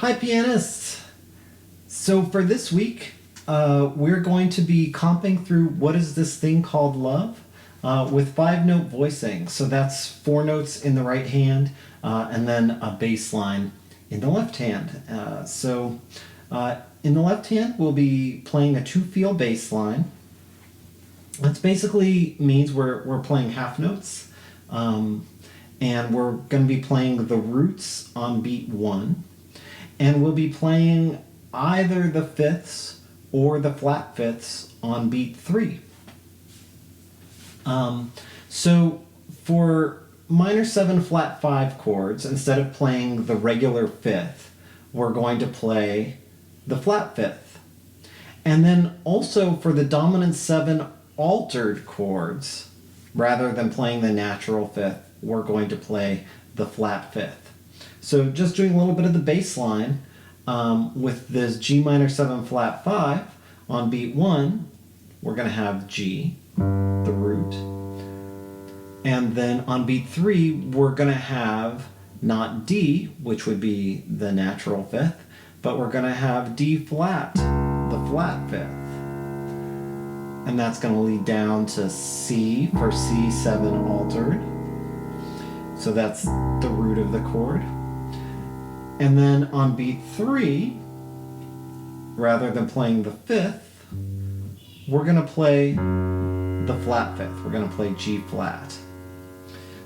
Hi pianists! So for this week, we're going to be comping through What Is This Thing Called Love with 5-note voicing. So that's 4 notes in the right hand and then a bass line in the left hand. In the left hand, we'll be playing a 2-feel bass line. That basically means we're playing half notes. And we're going to be playing the roots on beat 1. And we'll be playing either the fifths or the flat fifths on beat 3. So for minor 7 flat 5 chords, instead of playing the regular fifth, we're going to play the flat fifth. And then also for the dominant 7 altered chords, rather than playing the natural fifth, we're going to play the flat fifth. So just doing a little bit of the bass line with this G minor 7 flat 5 on beat 1, we're going to have G, the root. And then on beat 3, we're going to have not D, which would be the natural fifth, but we're going to have D flat, the flat fifth. And that's going to lead down to C for C7 altered. So that's the root of the chord. And then on beat 3, rather than playing the fifth, we're going to play the flat fifth. We're going to play G flat.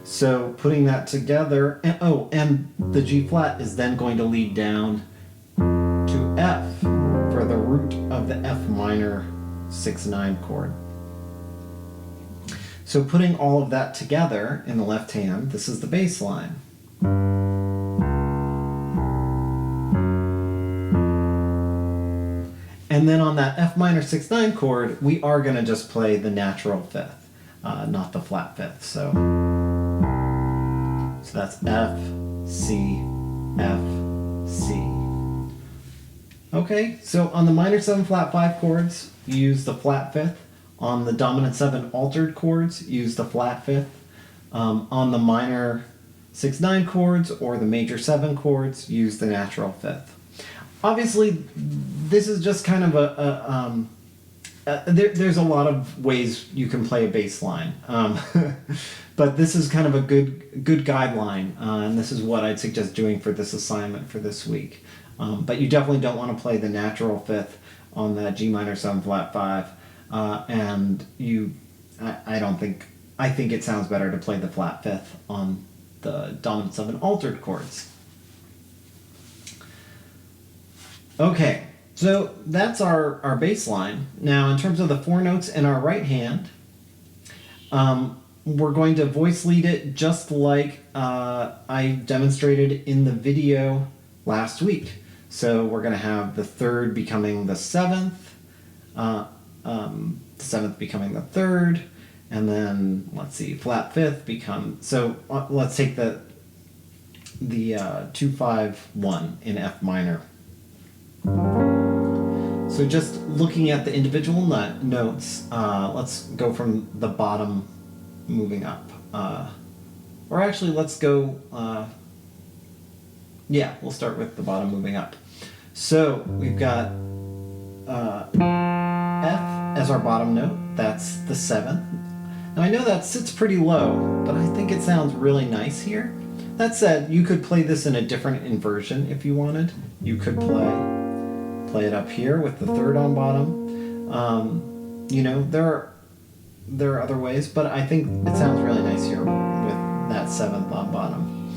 So putting that together, and the G flat is then going to lead down to F for the root of the F minor 6/9 chord. So putting all of that together in the left hand, this is the bass line. And then on that F minor 6/9 chord, we are going to just play the natural fifth, not the flat fifth. So that's F, C, F, C. Okay, so on the minor 7 flat 5 chords, you use the flat fifth. On the dominant 7 altered chords, use the flat fifth. On the minor 6/9 chords or the major 7 chords, use the natural fifth. Obviously, this is just kind of there's a lot of ways you can play a bass line. But this is kind of a good guideline, and this is what I'd suggest doing for this assignment for this week. But you definitely don't want to play the natural fifth on that G minor 7 flat 5. And I think it sounds better to play the flat fifth on the dominant 7 altered chords. Okay, so that's our bass line. Now, in terms of the 4 notes in our right hand, we're going to voice lead it just like I demonstrated in the video last week. So we're going to have the 3rd becoming the 7th, the 7th becoming the 3rd, and then let's see, flat 5th become. So let's take the 2-5-1 in F minor. So just looking at the individual notes, let's go from the bottom moving up. Or actually, let's go. We'll start with the bottom moving up. So we've got F as our bottom note. That's the 7th. Now I know that sits pretty low, but I think it sounds really nice here. That said, you could play this in a different inversion if you wanted. You could play it up here with the 3rd on bottom. There are other ways, but I think it sounds really nice here with that 7th on bottom.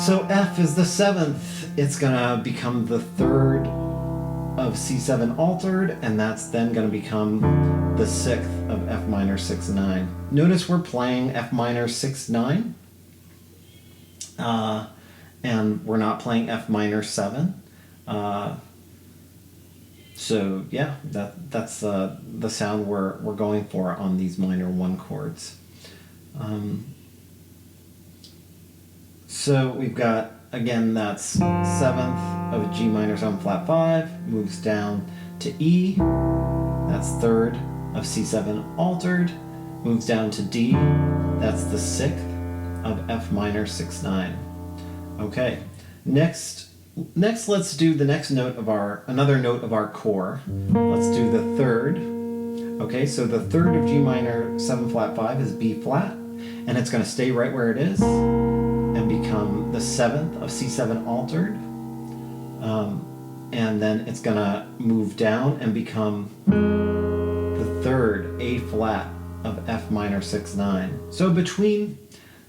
So F is the 7th. It's gonna become the 3rd of C7 altered, and that's then gonna become the 6th of F minor 6/9. Notice we're playing F minor 6/9, and we're not playing F minor 7. So yeah, that's the sound we're going for on these minor 1 chords. So we've got, again, that's 7th of G minor 7 flat 5, moves down to E, that's 3rd of C7 altered, moves down to D, that's the 6th of F minor 6/9. Okay, next next let's do the next note of another note of our chord. Let's do the third. Okay, so the third of G minor 7 flat 5 is B flat, and it's going to stay right where it is and become the 7th of C7 altered. And then it's going to move down and become the third A flat of F minor 6/9. So between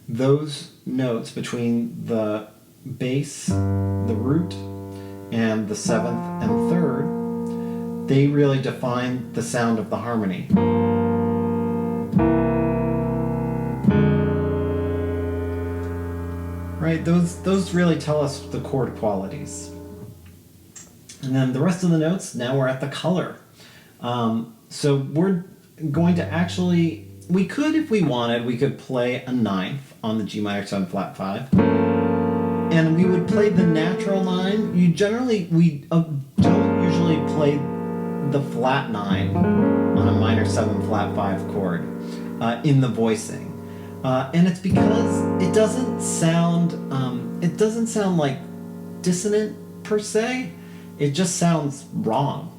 those notes, between the bass, the root, and the 7th and 3rd, they really define the sound of the harmony. Right, those really tell us the chord qualities. And then the rest of the notes, now we're at the color. So we're going to actually, we could, if we wanted, we could play a 9th on the G minor 7 flat 5. And we would play the natural 9. We don't usually play the flat 9 on a minor 7 flat 5 chord in the voicing. And it's because it doesn't sound like dissonant per se. It just sounds wrong.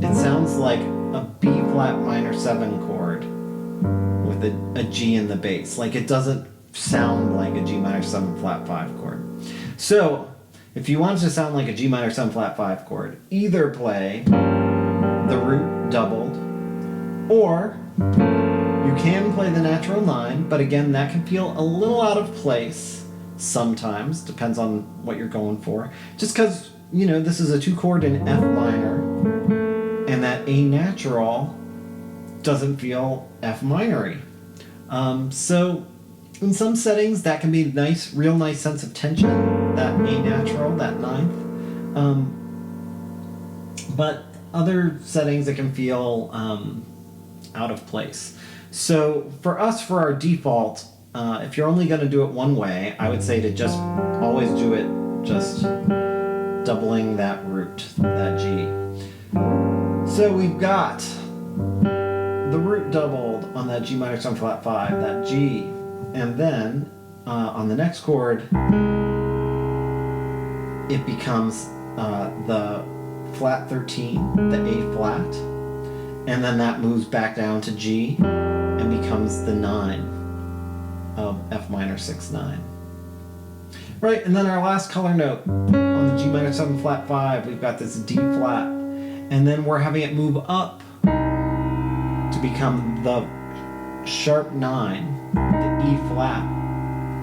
It sounds like a B flat minor 7 chord with a G in the bass. Like it doesn't sound like a G minor 7 flat 5 chord. So if you want it to sound like a G minor 7 flat 5 chord, either play the root doubled, or you can play the natural 9, but again that can feel a little out of place sometimes, depends on what you're going for. Just because, you know, this is a 2 chord in F minor, and that A natural doesn't feel F minor-y. So in some settings that can be nice, real nice sense of tension, that A natural, that 9th. But other settings it can feel out of place. So for us, for our default, if you're only going to do it one way, I would say to just always do it just doubling that root, that G. So we've got the root doubled on that G minor 7 flat 5, that G, and then on the next chord it becomes the flat 13, the A flat, and then that moves back down to G and becomes the 9 of F minor 6/9. Right, and then our last color note on the G minor 7 flat 5, we've got this D flat, and then we're having it move up to become the sharp 9, the E flat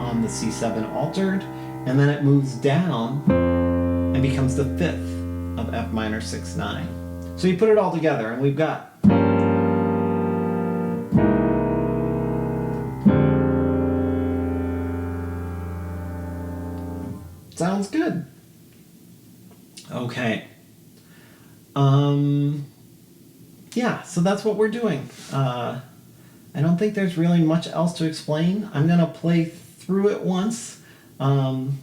on the C7 altered, and then it moves down and becomes the 5th of F minor 6/9. So you put it all together and we've got sounds good. Okay. Yeah, so that's what we're doing. I don't think there's really much else to explain. I'm gonna play through it once. And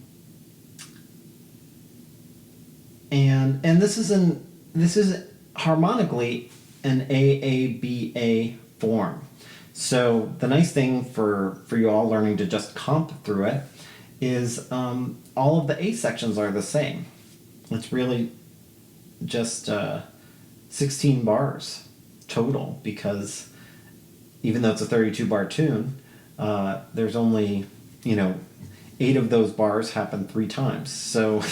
this is harmonically an AABA form. So the nice thing for you all learning to just comp through it is all of the A sections are the same. It's really just 16 bars total, because even though it's a 32 bar tune, there's only, 8 of those bars happen 3 times. So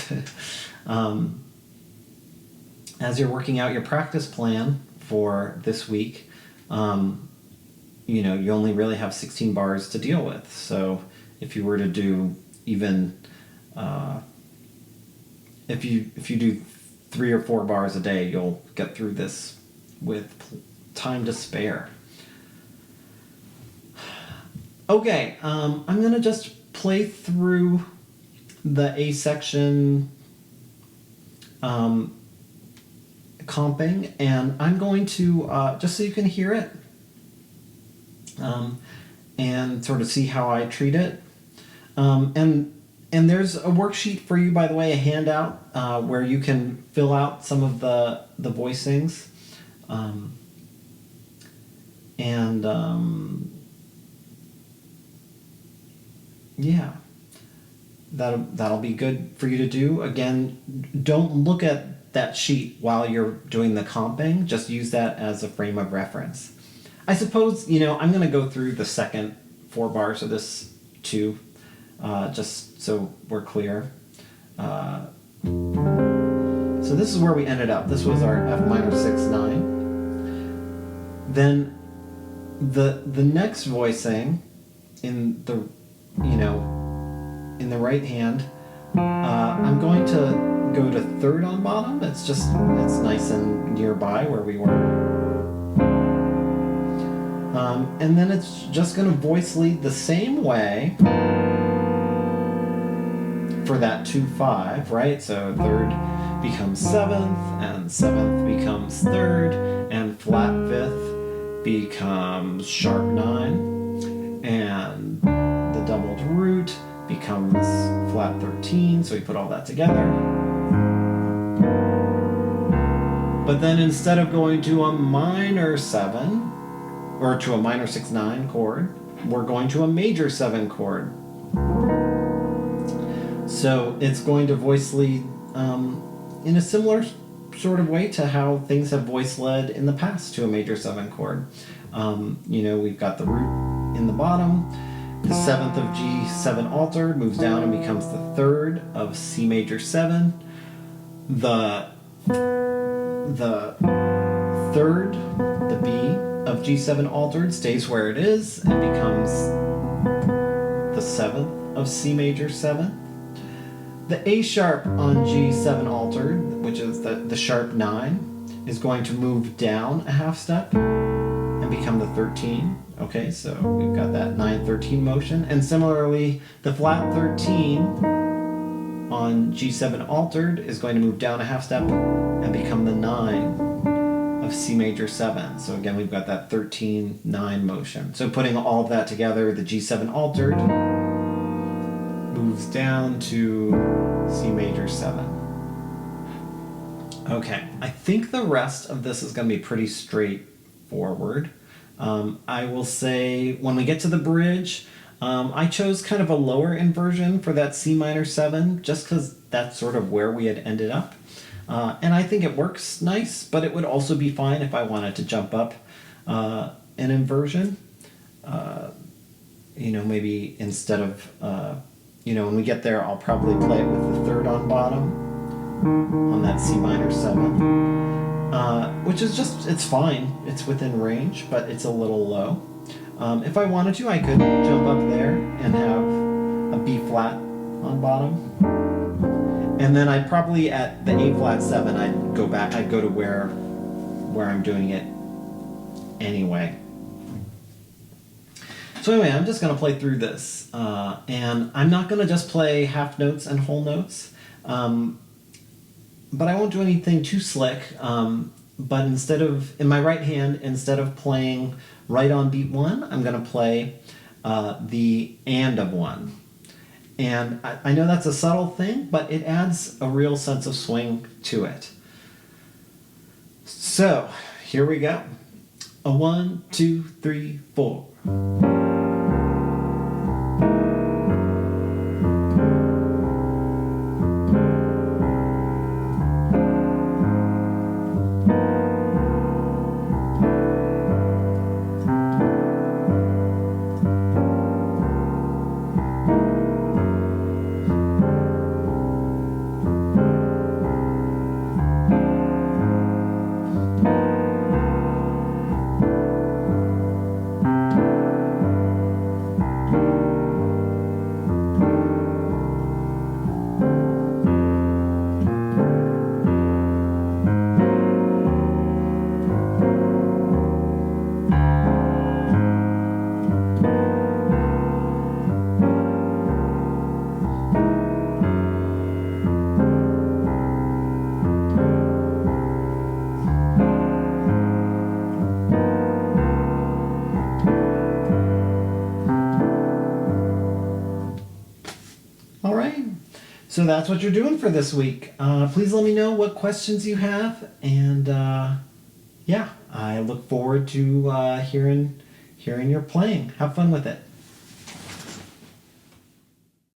as you're working out your practice plan for this week, you only really have 16 bars to deal with. So if you were to do even if you do 3 or 4 bars a day, you'll get through this with time to spare. Okay, I'm gonna just play through the A section comping, and I'm going to just so you can hear it and sort of see how I treat it. And there's a worksheet for you, by the way, a handout where you can fill out some of the voicings. Yeah. that'll be good for you to do. Again, don't look at that sheet while you're doing the comping. Just use that as a frame of reference. I suppose, I'm going to go through the second 4 bars of this too, just so we're clear. So this is where we ended up. This was our F minor 6, 9. Then the next voicing in the right hand, I'm going to go to 3rd on bottom. It's nice and nearby where we were. And then it's just going to voice lead the same way for that 2-5, right? So 3rd becomes 7th, and 7th becomes 3rd, and flat 5th becomes sharp 9, and the doubled root becomes flat 13, so we put all that together. But then instead of going to a minor 7, or to a minor 6-9 chord, we're going to a major 7 chord. So it's going to voice lead in a similar sort of way to how things have voice led in the past to a major 7 chord. We've got the root in the bottom. The 7th of G7 altered moves down and becomes the 3rd of C major 7. The 3rd, the B of G7 altered, stays where it is and becomes the 7th of C major 7. The A sharp on G7 altered, which is the sharp 9, is going to move down a half step and become the 13. Okay, so we've got that 9-13 motion. And similarly, the flat 13 on G7 altered is going to move down a half step and become the 9 of C major 7. So again, we've got that 13-9 motion. So putting all of that together, the G7 altered moves down to C major 7. Okay, I think the rest of this is going to be pretty straightforward. I will say when we get to the bridge, I chose kind of a lower inversion for that C minor 7, just because that's sort of where we had ended up. And I think it works nice, but it would also be fine if I wanted to jump up an inversion. Maybe instead of, when we get there, I'll probably play it with the 3rd on bottom on that C minor 7, which is it's fine. It's within range, but it's a little low. If I wanted to, I could jump up there and have a B flat on bottom. And then I'd probably, at the A flat 7, I'd go to where I'm doing it anyway. So anyway, I'm just going to play through this. And I'm not going to just play half notes and whole notes. But I won't do anything too slick. But in my right hand, instead of playing right on beat 1, I'm going to play the and of 1. And I know that's a subtle thing, but it adds a real sense of swing to it. So, here we go. A 1, 2, 3, 4. So that's what you're doing for this week. Please let me know what questions you have, and I look forward to hearing your playing. Have fun with it.